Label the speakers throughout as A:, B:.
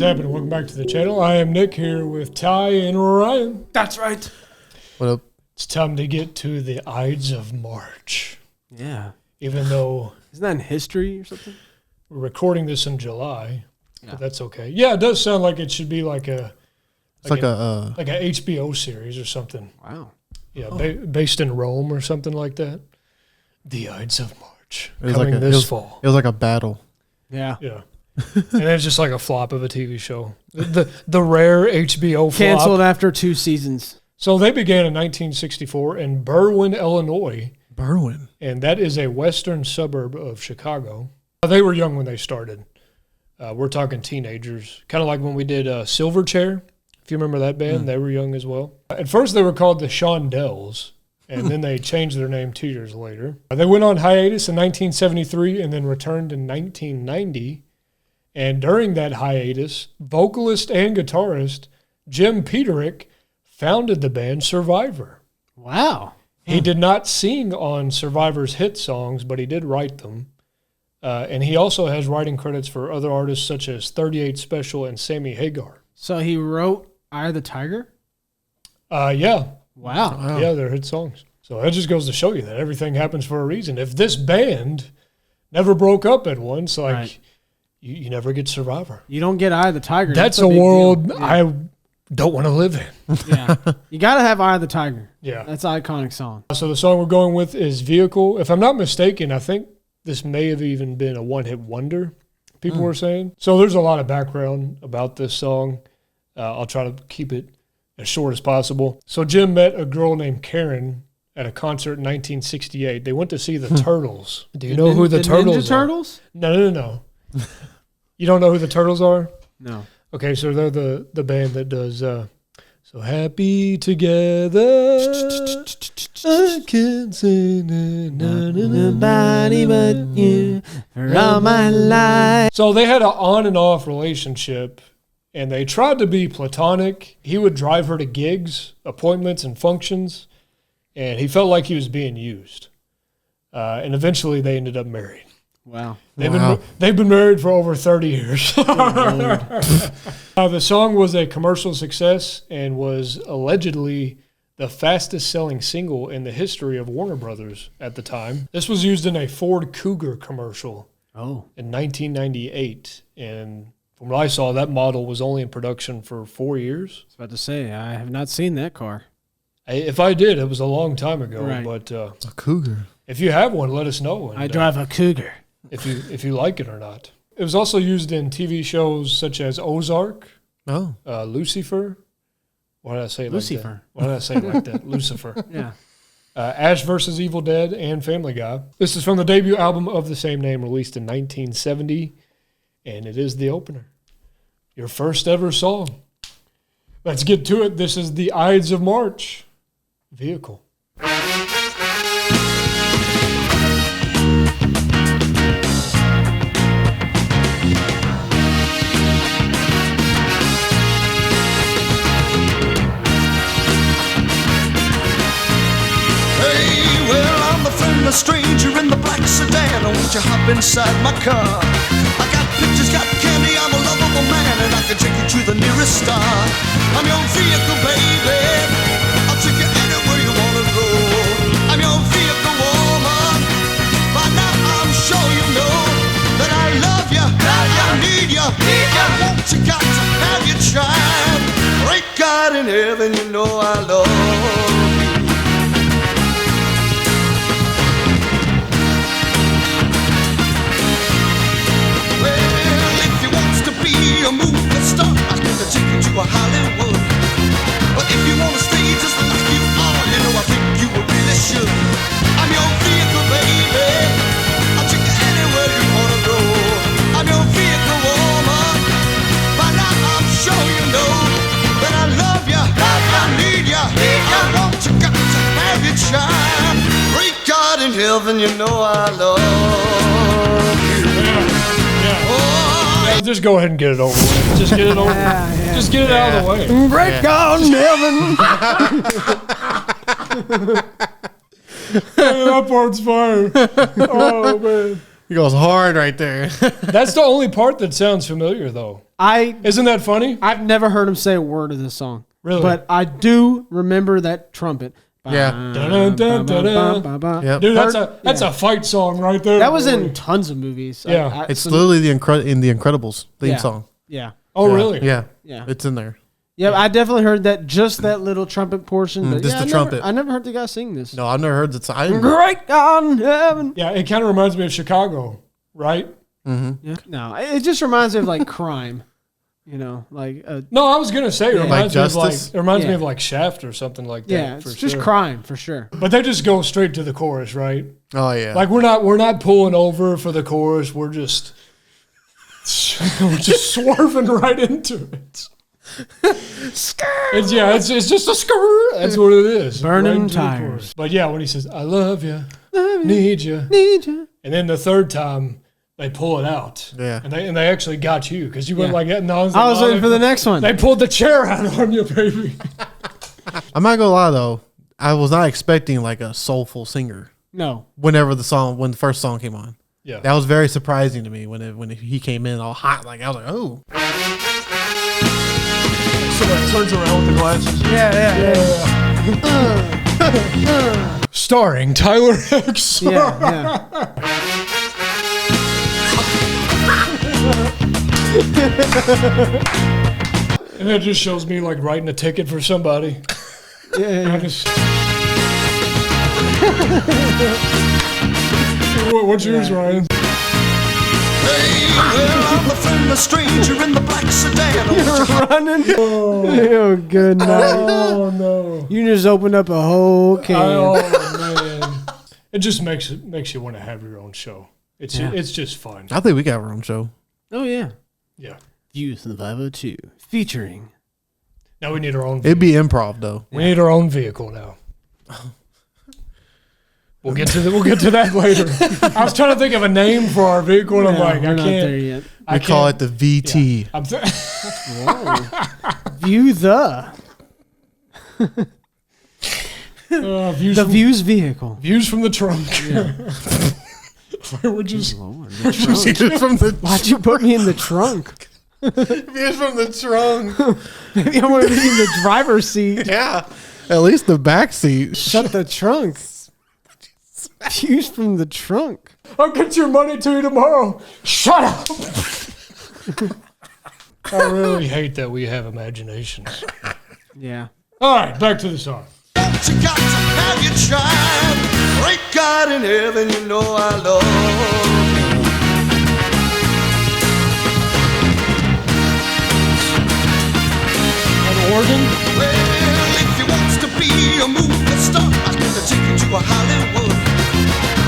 A: happening? Welcome back to the channel. I am Nick here with Ty and Ryan.
B: That's right.
C: What up?
A: It's time to get to the Ides of March.
B: Yeah.
A: Even though...
B: Isn't that in history or something?
A: We're recording this in July, but that's okay. Yeah, it does sound like it should be like a...
C: Like a
A: HBO series or something.
B: Wow.
A: Yeah, based in Rome or something like that. The Ides of March.
C: It was
A: Coming
C: like
A: this fall.
C: It was like a battle.
B: Yeah.
A: Yeah. And it's just like a flop of a TV show. The rare HBO flop.
B: Canceled after 2 seasons.
A: So they began in 1964 in Berwyn, Illinois.
C: Berwyn.
A: And that is a western suburb of Chicago. They were young when they started. We're talking teenagers. Kind of like when we did Silverchair. If you remember that band, they were young as well. At first they were called the Shondells. And then they changed their name 2 years later. They went on hiatus in 1973 and then returned in 1990. And during that hiatus, vocalist and guitarist Jim Peterick founded the band Survivor.
B: Wow.
A: He did not sing on Survivor's hit songs, but he did write them. And he also has writing credits for other artists such as 38 Special and Sammy Hagar.
B: So he wrote Eye of the Tiger?
A: Yeah.
B: Wow.
A: Yeah, they're hit songs. So that just goes to show you that everything happens for a reason. If this band never broke up at once, like...
B: Right.
A: You never get Survivor.
B: You don't get Eye of the Tiger.
A: That's a
B: big
A: world
B: deal.
A: I don't want to live in.
B: Yeah. You got to have Eye of the Tiger.
A: Yeah.
B: That's an iconic song.
A: So the song we're going with is Vehicle. If I'm not mistaken, I think this may have even been a one-hit wonder, people were saying. So there's a lot of background about this song. I'll try to keep it as short as possible. So Jim met a girl named Karen at a concert in 1968. They went to see the Turtles. Do you know who the Turtles
B: Ninja
A: are?
B: Turtles?
A: No. You don't know who the Turtles are?
B: No.
A: Okay, so they're the band that does So Happy Together. I can't say nobody but you for all my life. So they had an on and off relationship, and they tried to be platonic. He would drive her to gigs, appointments, and functions, and he felt like he was being used. And eventually they ended up married.
B: Wow.
A: They've been married for over 30 years. The song was a commercial success and was allegedly the fastest selling single in the history of Warner Brothers at the time. This was used in a Ford Cougar commercial in 1998. And from what I saw, that model was only in production for 4 years.
B: I was about to say, I have not seen that car.
A: If I did, it was a long time ago.
B: Right.
A: But
C: A Cougar.
A: if you have one, let us know. And,
B: I drive a Cougar.
A: if you like it or not. It was also used in TV shows such as Ozark, Lucifer. Why did I say it
B: Lucifer.
A: like that? Why did I say it like that? Lucifer.
B: Yeah.
A: Ash vs. Evil Dead and Family Guy. This is from the debut album of the same name, released in 1970, and it is the opener. Your first ever song. Let's get to it. This is the Ides of March. Vehicle.
D: A stranger in the black sedan, won't you hop inside my car? I got pictures, got candy, I'm a lovable man, and I can take you to the nearest star. I'm your vehicle, baby, I'll take you anywhere you wanna go. I'm your vehicle, woman, by now I'm sure you know that I love you, I need you, I want you, got to have your child. Great God in heaven, you know I love you. A movie star, I can take you to a Hollywood. But if you wanna stay just like you are, you know I think you really should. I'm your vehicle, baby, I'll take you anywhere you wanna go. I'm your vehicle, woman, by now I'm sure you know that I love you, I need you, I want you, got to have your child. Great God in heaven, you know I love you.
A: Just go ahead and get it over with. Just get it over. Just get it out of the way.
B: Break on heaven.
A: That part's fire. Oh man.
C: goes hard right there.
A: That's the only part that sounds familiar, though. Isn't that funny?
B: I've never heard him say a word of this song.
A: Really?
B: But I do remember that trumpet.
C: Yeah.
A: Dun, dun, dun, dun, dun.
C: Yep.
A: Dude, that's a fight song right there.
B: That was
A: boy.
B: in tons of movies.
A: Yeah.
C: It's literally in the Incredibles theme song.
B: Yeah.
A: Oh, really?
C: Yeah.
B: Yeah.
C: It's in there.
B: Yeah, I definitely heard that little trumpet portion. But
C: just the
B: I
C: trumpet.
B: I never heard the guy sing this.
C: No, I've never heard the song.
B: Great God in heaven.
A: Yeah, it kind of reminds me of Chicago, right?
B: Yeah. No, it just reminds me of like crime. You know, like
A: No, I was gonna say it reminds
C: Like
A: me of
C: Justice?
A: it reminds me
B: Yeah.
A: of like Shaft or something like that.
B: yeah,
A: for
B: it's just
A: sure.
B: crime for sure.
A: But they just go straight to the chorus, right?
C: Oh yeah.
A: Like we're not pulling over for the chorus. We're just swerving right into it. It's just a skrr. That's what it is.
B: Burning
A: Right into the
B: tires.
A: chorus. But yeah, when he says "I love you, need you," and then the third time they pull it out.
C: Yeah.
A: and they actually got you because you went
B: Yeah.
A: like that. And I was,
B: I was waiting for the next one.
A: They pulled the chair out on you, baby.
C: I'm not gonna lie though. I was not expecting like a soulful singer
B: No.
C: when the first song came on.
A: Yeah.
C: That was very surprising to me when he came in all hot. Like I was like, oh.
A: Somebody turns around with the glasses.
B: Yeah.
A: Starring Tyler X.
B: Yeah.
A: And it just shows me like writing a ticket for somebody. I just- What's yours, Ryan?
D: Hey, well, I'm a friendless stranger in the black sedan.
B: Running. Oh, good night.
A: Oh no!
B: You just opened up a whole can.
A: Oh man! It just makes you want to have your own show. It's just fun.
C: I think we got our own show.
B: Oh, yeah.
A: Yeah.
B: Views in the 502 featuring.
A: Now we need our own.
C: It'd be improv though.
A: We need our own vehicle now. We'll get to that later. I was trying to think of a name for our vehicle, and I'm like,
B: we're
A: I
B: not there
A: can't.
B: yet.
C: We call it the VT.
A: I'm
B: View the
A: views,
B: the
A: from,
B: Views vehicle.
A: views from the trunk. We're just
B: Lord,
C: Views from the
B: why'd you put me in the trunk?
C: views from the trunk.
B: Maybe I want to be in the driver's seat.
C: Yeah. At least the back seat.
B: Shut the trunk. Views from the trunk.
A: I'll get your money to you tomorrow. Shut up. I really hate that we have imaginations.
B: Yeah.
A: All right, back to the song.
D: But you got to have your child. Great God in heaven, you know I love you.
A: An organ?
D: Well, if you wants to be a movie star, I can take you to a Hollywood.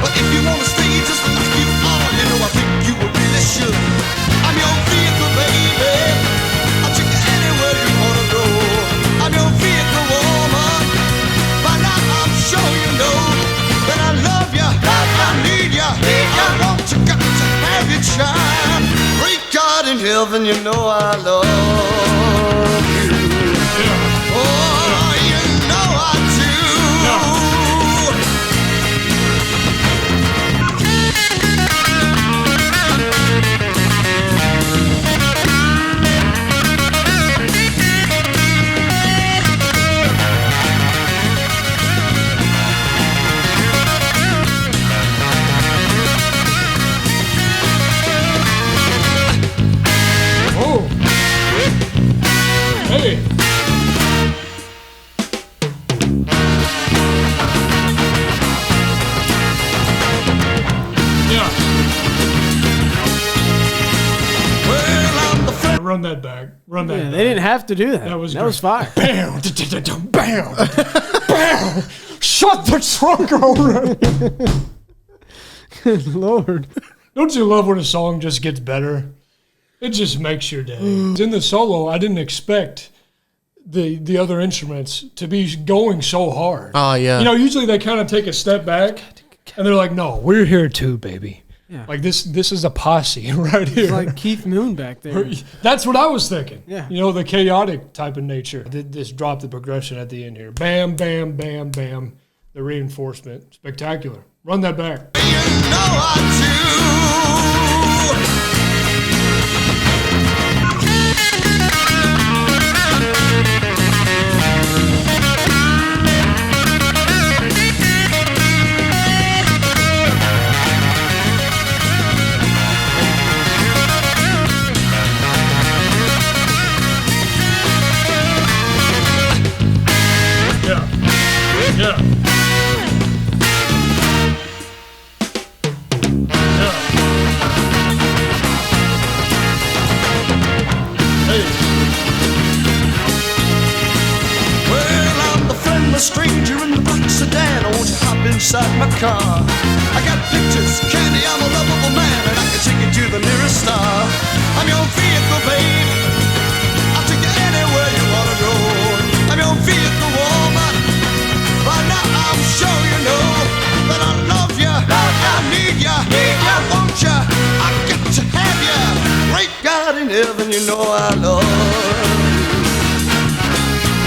D: But if you want to stay just like you are, you know I think you really should. I'm your vehicle, baby. I'll take you anywhere you want to go. I'm your vehicle, woman. By now I'm sure you know that I love you, I need you, I want you, got to have your child. Great God in heaven, you know I love you. Oh, you know I do.
A: Oh. Hey. Yeah.
D: Well, I'm the friend.
A: Run that back. Run that
B: Yeah,
A: back.
B: they didn't have to do that.
A: That was
B: fire.
A: Bam. Bam. Bam. Shut the trunk already.
B: Good Lord.
A: Don't you love when a song just gets better? It just makes your day. In the solo, I didn't expect the other instruments to be going so hard.
C: Oh yeah.
A: You know, usually they kind of take a step back and they're like, no, we're here too, baby.
B: Yeah.
A: Like this is a posse right here.
B: It's like Keith Moon back there.
A: That's what I was thinking.
B: Yeah.
A: You know, the chaotic type of nature. This drop the progression at the end here. Bam, bam, bam, bam. The reinforcement. Spectacular. Run that back.
D: You know I do. A stranger in the black sedan, I want you to hop inside my car. I got pictures, candy, I'm a lovable man, and I can take you to the nearest star. I'm your vehicle, babe, I'll take you anywhere you wanna go. I'm your vehicle, woman, by now I'm sure you know that I love you, I need you, I want you, I got to have you. Great God in heaven, you know I love you.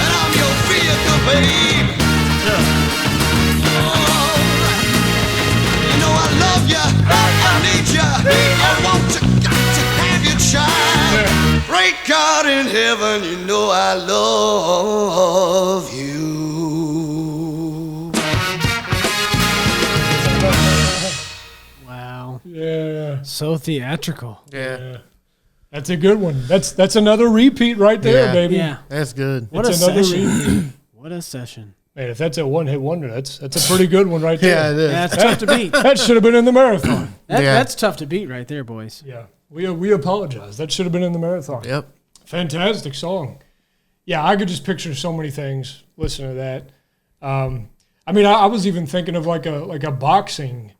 D: And I'm your vehicle, babe. I want to, got to have you, child. Great God in heaven, you know I love you.
B: Wow.
A: Yeah.
B: So theatrical.
C: Yeah.
A: That's a good one. That's another repeat right there,
C: Yeah.
A: baby.
B: Yeah.
C: That's good.
B: What
A: It's
B: a
A: another
B: session. What a session.
A: Man, if that's a one-hit wonder, that's a pretty good one right
C: Yeah,
A: there.
C: it is.
B: Yeah, that's tough to beat.
A: That should have been in the marathon.
B: That,
C: Yeah.
B: That's tough to beat right there, boys.
A: Yeah, we apologize. That should have been in the marathon.
C: Yep.
A: Fantastic song. Yeah, I could just picture so many things listening to that. I mean, I was even thinking of like a boxing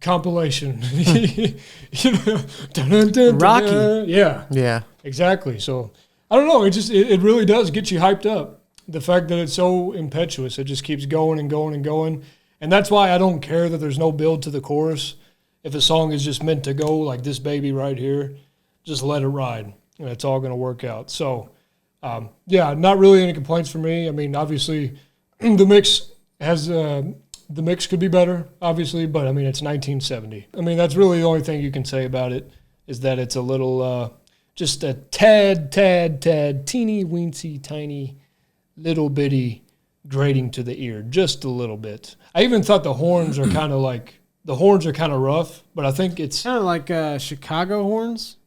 A: compilation. You know, dun, dun, dun,
B: Rocky.
A: dun. Yeah,
C: Yeah.
A: exactly. So I don't know. It really does get you hyped up. The fact that it's so impetuous, it just keeps going and going and going. And that's why I don't care that there's no build to the chorus. If a song is just meant to go, like this baby right here, just let it ride, and it's all going to work out. So, yeah, not really any complaints for me. I mean, obviously, the mix could be better, obviously, but I mean, it's 1970. I mean, that's really the only thing you can say about it is that it's a little, just a tad, teeny weensy, tiny, little bitty grating to the ear, just a little bit. I even thought the horns are kind of rough, but I think it's
B: Kind of like Chicago horns,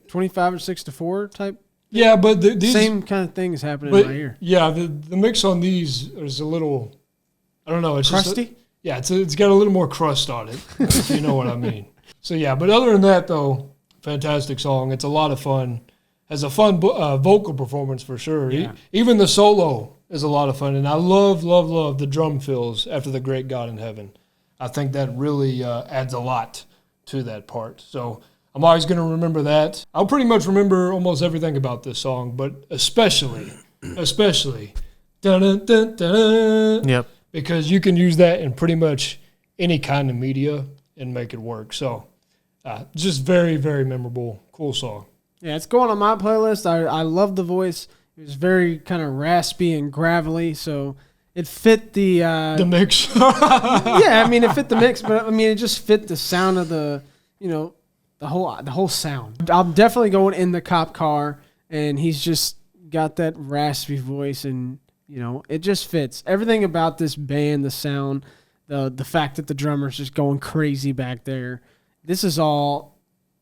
B: 25 or 6-4 type.
A: yeah, but these
B: Same kind of thing is happening
A: but
B: in my ear.
A: yeah, the mix on these is a little, I don't know, it's
B: Crusty?
A: Just it's got a little more crust on it, if you know what I mean. So yeah, but other than that though, fantastic song. It's a lot of fun. Has a fun vocal performance for sure.
B: Yeah.
A: Even the solo is a lot of fun, and I love the drum fills after the Great God in Heaven. I think that really adds a lot to that part. So I'm always going to remember that. I'll pretty much remember almost everything about this song, but especially, dun, dun, dun, dun,
C: Yep.
A: because you can use that in pretty much any kind of media and make it work. So just very, very memorable, cool song.
B: Yeah, it's going on my playlist. I love the voice. It was very kind of raspy and gravelly, so it fit the
A: mix.
B: yeah, I mean it fit the mix, but I mean it just fit the sound of the the whole sound. I'm definitely going in the cop car, and he's just got that raspy voice, and it just fits everything about this band, the sound, the fact that the drummer's just going crazy back there. This is all.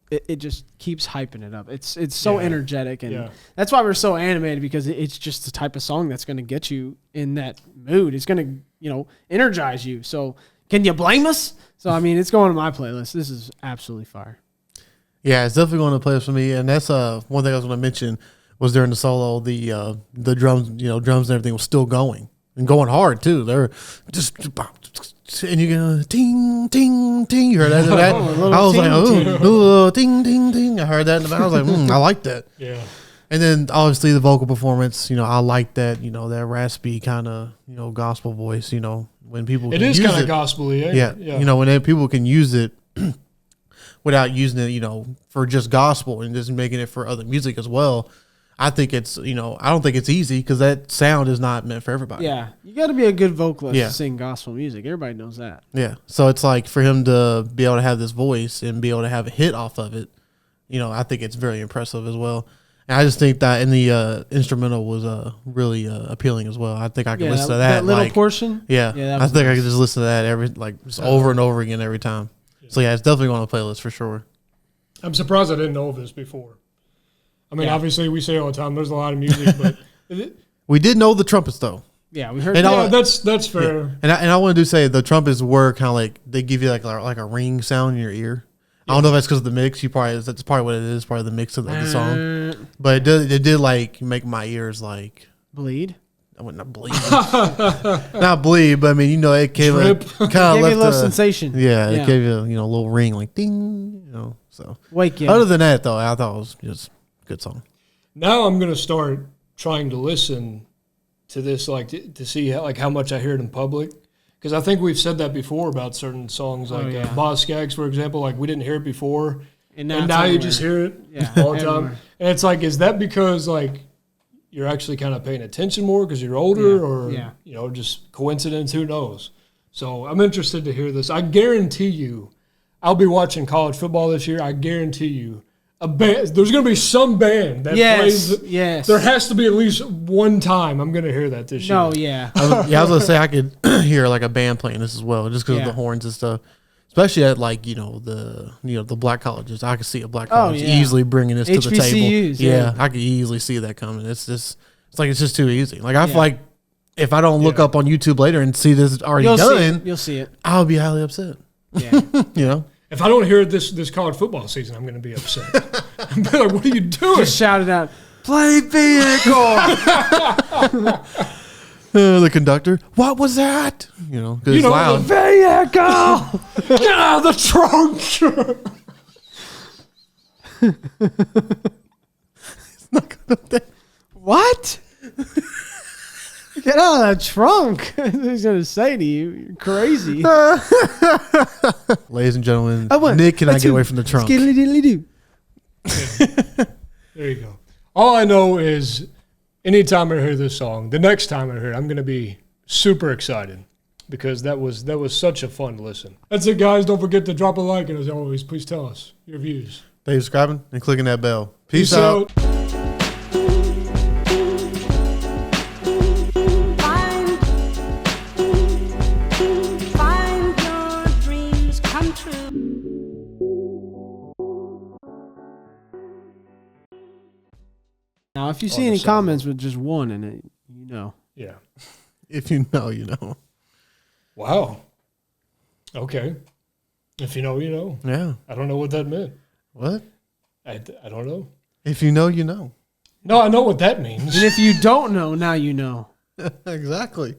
B: It just keeps hyping it up. It's so energetic, and that's why we're so animated, because it's just the type of song that's going to get you in that mood. It's going to energize you. So can you blame us? So I mean, it's going to my playlist. This is absolutely fire.
C: Yeah, it's definitely going to play for me. And that's one thing I was going to mention was during the solo, the drums, drums and everything was still going and going hard too. They're just. And you go ting ting ting. You heard that? I was like, oh, ting ting ting. I heard that, and I was like, I like that.
A: Yeah.
C: And then obviously the vocal performance. I like that. That raspy kind of gospel voice. When people
A: It
C: can
A: is
C: use
A: kind of gospel-y.
C: Yeah. When people can use it without using it, for just gospel and just making it for other music as well. I think it's, I don't think it's easy because that sound is not meant for everybody.
B: Yeah, you got to be a good vocalist
C: Yeah.
B: to sing gospel music. Everybody knows that.
C: Yeah. So it's like for him to be able to have this voice and be able to have a hit off of it, I think it's very impressive as well. And I just think that in the instrumental was really appealing as well. I think I could listen to that
B: little
C: like,
B: portion.
C: Yeah,
B: that
C: I
B: was
C: think I
B: nice.
C: could just listen to that just over and over again every time. So yeah, it's definitely on the playlist for sure.
A: I'm surprised I didn't know this before. I mean,
B: Yeah.
A: obviously we say all the time there's a lot of music, but
C: We did know the trumpets though.
B: Yeah, we heard
C: And
B: that.
C: all-
A: yeah, that's fair.
C: Yeah. And I want to say the trumpets were kind of like they give you like a ring sound in your ear. I don't know if that's because of the mix. That's probably what it is. Probably the mix of the song. But it did like make my ears like
B: bleed.
C: I wouldn't not bleed, not bleed. But I mean, it gave
A: Drip.
C: kind
B: Gave
C: of
B: you a
C: left
B: little sensation.
C: Yeah, it gave you a little ring like ding. So
B: Wake you.
C: other than that though, I thought it was just a good song.
A: Now I'm gonna start trying to listen to this, like to see how much I hear it in public, because I think we've said that before about certain songs, like
B: yeah.
A: Boz Skaggs, for example. Like we didn't hear it before,
B: and
A: and
B: it's
A: now you
B: everywhere.
A: just hear it
B: Yeah,
A: all the time.
B: everywhere.
A: And it's like, is that because like you're actually kind of paying attention more because you're older,
B: Yeah,
A: or just coincidence? Who knows? So I'm interested to hear this. I guarantee you, I'll be watching college football this year. I guarantee you, a band. There's going to be some band that plays.
B: Yes.
A: There has to be at least one time I'm going to hear that this year.
B: No, yeah.
C: I was gonna say I could hear like a band playing this as well, just because of
B: Yeah.
C: the horns and stuff. Especially at like the black colleges, I could see a black college
B: yeah.
C: easily bringing this to the table.
B: HBCUs, yeah.
C: I could easily see that coming. It's just too easy. Like I feel like if I don't look up on YouTube later and see this already done,
B: You'll see it.
C: I'll be highly upset.
B: Yeah.
A: If I don't hear it this college football season, I'm going to be upset. I'm be like, what are you doing?
B: Just shout it out. Play vehicle.
C: The conductor, what was that? Because it's loud.
B: Vehicle.
A: Get out of the trunk.
B: What? Get out of the trunk. He's going to say to you, you're crazy.
C: Ladies and gentlemen,
B: I went,
C: Nick cannot
B: let's
C: get
B: do
C: away from the trunk.
B: Skiddly-diddly-doo.
A: There you go. All I know is anytime I hear this song, the next time I hear it, I'm going to be super excited because that was such a fun listen. That's it, guys. Don't forget to drop a like, and as always, please tell us your views.
C: Thanks for subscribing and clicking that bell. Peace
A: Peace
C: out.
A: out.
E: Find your dreams come true.
B: Now, if you see any comments with just one in it, you know.
A: Yeah.
C: If you know, you know.
A: Wow. Okay. If you know, you know.
C: Yeah.
A: I don't know what that meant.
C: What?
A: I don't know.
C: If you know, you know.
A: No, I know what that means.
B: And if you don't know, now you know.
C: Exactly.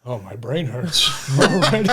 A: Oh, my brain hurts already.